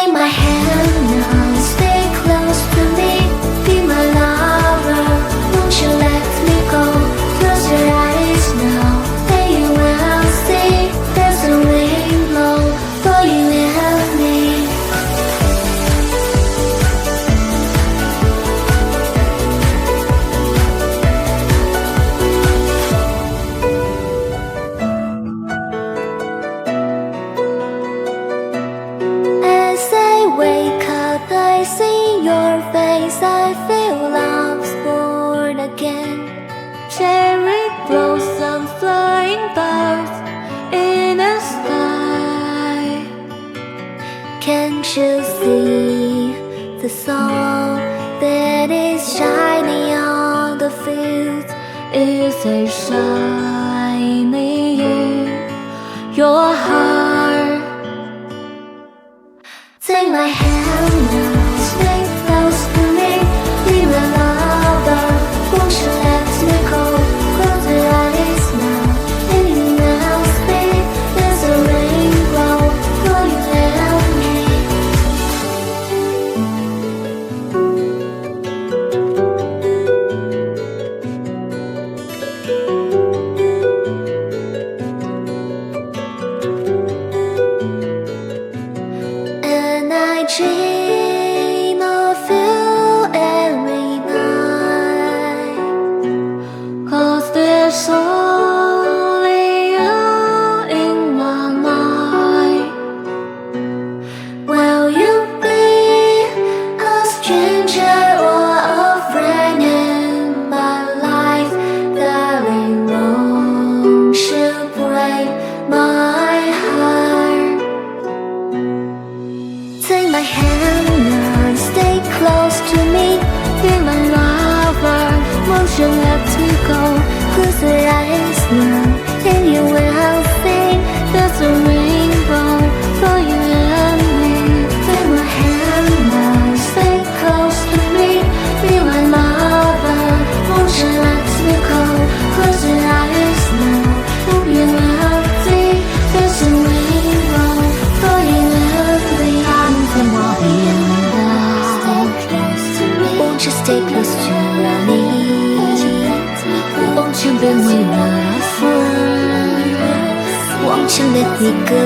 Take my hand now, stay close to me, be my lover, won't you let me go? Close your eyes now, and you will see there's a rainbow for you and me. As I wake up, I see your face, I feel love's born again. Cherry blossom flying birds in the sky. Can't you see the sun that is shining on the fields? Is it shining in your heart? Take my hand now, stay close to me, be my lover, won't you let me go? Close your eyes now, and you will see there's a rainbow for you and me. And I dream of you every night, 'cause there's only you in my mind. Will you be a stranger or a friend in my life? Darling, won't you break my heart? Take my hand now, stay close to me, be my lover, won't you let me go? Close your eyes now, and you will see there's a rainbow for you and me. Take my hand now, stay close to me, be my lover, won't you let me go? Close your eyes now, and you will see there's a rainbow for you and me. Won't you stay close to me? Won't you be my lover? Won't you let me go?